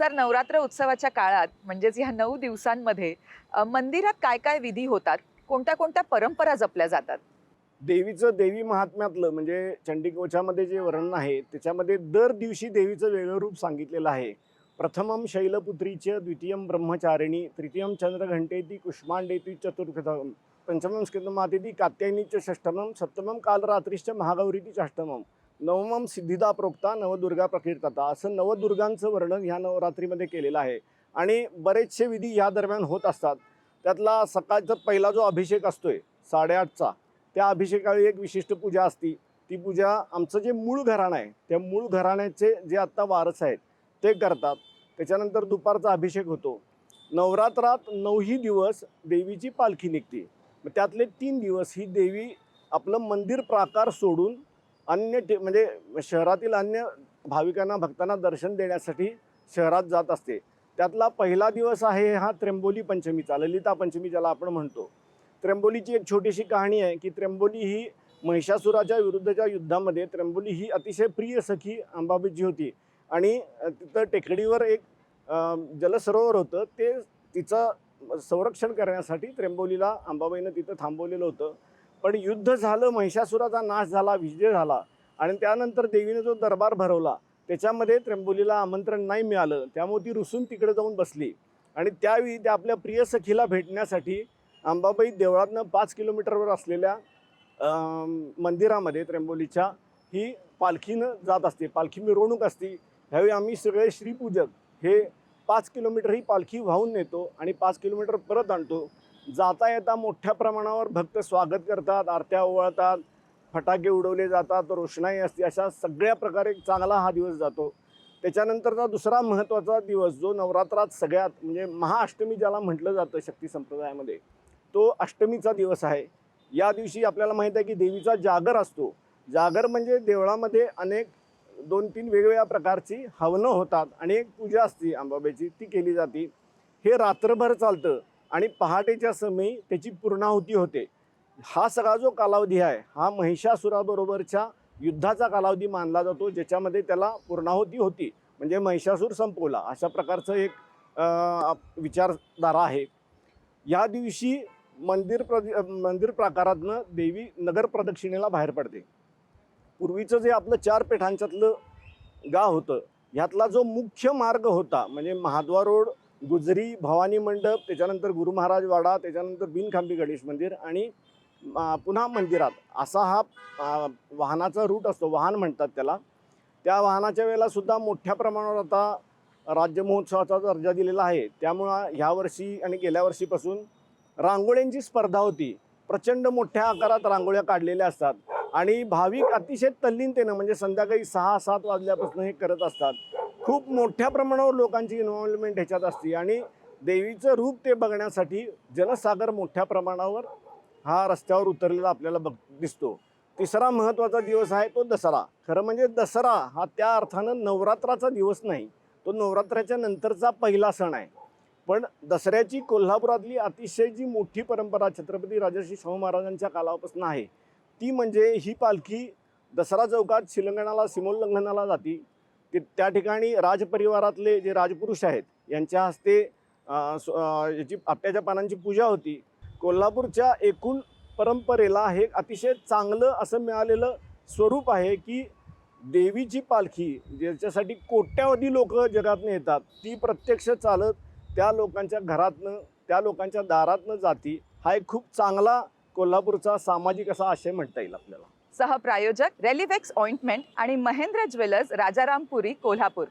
Sir, Navratra उत्सवाच्या काळात म्हणजेच ह्या 9 दिवसांमध्ये मंदिरात काय काय विधी होतात? कोणत्या कोणत्या परंपरा जपल्या जातात? देवीचं देवी महात्म्यातलं म्हणजे चंडिकोचामध्ये जे वर्णन आहे त्याच्यामध्ये दर दिवशी देवीचं वेगळं रूप सांगितलेलं आहे. प्रथमं शैलपुत्रीच, द्वितीयं ब्रह्मचारिणी, तृतीयं चंद्रघंटेती, कुष्मांडेती चतुर्थम, पंचमं स्कंदमातेती, कात्यायनीच षष्ठमं, सप्तमं कालरात्रीश्च महागौरीती अष्टमं, नवमं सिद्धिदा प्रोक्ता, नवदुर्गा प्रकीर्तता. असं नवदुर्गांचं वर्णन ह्या नवरात्रीमध्ये केलेलं आहे. आणि बरेचसे विधी ह्या दरम्यान होत असतात. त्यातला सकाळचा पहिला जो अभिषेक असतोय 8:30चा, त्या अभिषेकावेळी एक विशिष्ट पूजा असती. ती पूजा आमचं जे मूळ घराणं आहे त्या मूळ घराण्याचे जे आत्ता वारस आहेत ते करतात. त्याच्यानंतर दुपारचा अभिषेक होतो. नवरात्रात 9ही दिवस देवीची पालखी निघते. मग त्यातले 3 दिवस ही देवी आपलं मंदिर प्राकार सोडून म्हणजे शहरातील अन्य भाविकांना भक्तांना दर्शन देण्यासाठी शहरात जात असते. त्यातला पहिला दिवस आहे हा त्र्यंबोली पंचमीचा, ललिता पंचमी ज्याला आपण म्हणतो. त्र्यंबोलीची एक छोटीशी कहाणी आहे की त्र्यंबोली ही महिषासुराच्या विरुद्धच्या युद्धामध्ये त्र्यंबोली ही अतिशय प्रिय सखी अंबाबाईची होती. आणि तिथं टेकडीवर एक जलसरोवर होतं. ते तिचं संरक्षण करण्यासाठी त्र्यंबोलीला अंबाबाईनं तिथं थांबवलेलं होतं. पण युद्ध झालं, महिषासुराचा नाश झाला, विजय झाला आणि त्यानंतर देवीने जो दरबार भरवला त्याच्यामध्ये त्र्यंबोलीला आमंत्रण नाही मिळालं. त्यामुळे ती रुसून तिकडे जाऊन बसली आणि त्यावेळी त्या आपल्या प्रिय सखीला भेटण्यासाठी अंबाबाई देवळातनं 5 किलोमीटरवर असलेल्या मंदिरामध्ये त्र्यंबोलीच्या ही पालखीनं जात असते. पालखी मिरवणूक असते. ह्यावेळी आम्ही सगळे श्रीपूजक हे 5 किलोमीटर ही पालखी वाहून नेतो आणि 5 किलोमीटर परत आणतो. जाता येता मोठ्या प्रमाणावर भक्त स्वागत करतात, आरत्या ओवाळतात, फटाके उडवले जातात, रोषणाई असते. अशा सगळ्या प्रकारे चांगला हा दिवस जातो. त्याच्यानंतरचा दुसरा महत्त्वाचा दिवस जो नवरात्रात सगळ्यात म्हणजे महाअष्टमी ज्याला म्हटलं जातं शक्ती संप्रदायामध्ये, तो अष्टमीचा दिवस आहे. या दिवशी आपल्याला माहीत आहे की देवीचा जागर असतो. जागर म्हणजे देवळामध्ये अनेक 2-3 वेगवेगळ्या प्रकारची हवनं होतात आणि एक पूजा असते अंबाबाईची, ती केली जाते. हे रात्रभर चालतं आणि पहाटेच्या समयी त्याची पूर्णाहुती होते. हा सगळा जो कालावधी आहे हा महिषासुराबरोबरच्या युद्धाचा कालावधी मानला जातो, ज्याच्यामध्ये त्याला पूर्णाहुती होती म्हणजे महिषासूर संपवला, अशा प्रकारचं एक विचारधारा आहे. या दिवशी मंदिर प्राकारातनं देवी नगर प्रदक्षिणेला बाहेर पडते. पूर्वीचं जे आपलं 4 पेठांच्यातलं गाव होतं ह्यातला जो मुख्य मार्ग होता म्हणजे महाद्वार रोड, गुजरी, भवानी मंडप, त्याच्यानंतर गुरु महाराज वाडा, त्याच्यानंतर बिनखांबी गणेश मंदिर आणि पुन्हा मंदिरात, असा हा वाहनाचा रूट असतो. वाहन म्हणतात त्याला. त्या वाहनाच्या वेळेला सुद्धा मोठ्या प्रमाणावर आता राज्य महोत्सवाचा दर्जा दिलेला आहे. त्यामुळं ह्या वर्षी आणि गेल्या वर्षीपासून रांगोळ्यांची स्पर्धा होती. प्रचंड मोठ्या आकारात रांगोळ्या काढलेल्या असतात आणि भाविक अतिशय तल्लीनतेनं म्हणजे संध्याकाळी 6-7 वाजल्यापासून हे करत असतात. खूप मोठ्या प्रमाणावर लोकांची इन्व्हॉल्वमेंट ह्याच्यात असते आणि देवीचं रूप ते बघण्यासाठी जनसागर मोठ्या प्रमाणावर हा रस्त्यावर उतरलेला आपल्याला दिसतो. तिसरा महत्त्वाचा दिवस आहे तो दसरा. खरं म्हणजे दसरा हा त्या अर्थानं नवरात्राचा दिवस नाही, तो नवरात्राच्या नंतरचा पहिला सण आहे. पण दसऱ्याची कोल्हापुरातली अतिशय जी मोठी परंपरा छत्रपती राजर्षी शाहू महाराजांच्या कालापासून आहे ती म्हणजे ही पालखी दसरा चौकात शिलंगणाला सीमोल्लंघनाला जाती. त्या ठिकाणी राजपरिवारातले जे राजपुरुष आहेत यांच्या हस्ते याची आपट्याच्या पानांची पूजा होती. कोल्हापूरच्या एकूण परंपरेला हे अतिशय चांगलं असं मिळालेलं स्वरूप आहे की देवीची पालखी ज्याच्यासाठी कोट्यावधी लोक जगातनं येतात ती प्रत्यक्ष चालत त्या लोकांच्या घरातनं त्या लोकांच्या दारातनं जाती. हा एक खूप चांगला कोल्हापूरचा सामाजिक असा आशय म्हणता येईल आपल्याला. सहप्रायोजक रेलिव्हेक्स ऑइंटमेंट आणि महेंद्र ज्वेलर्स, राजारामपुरी, कोल्हापूर.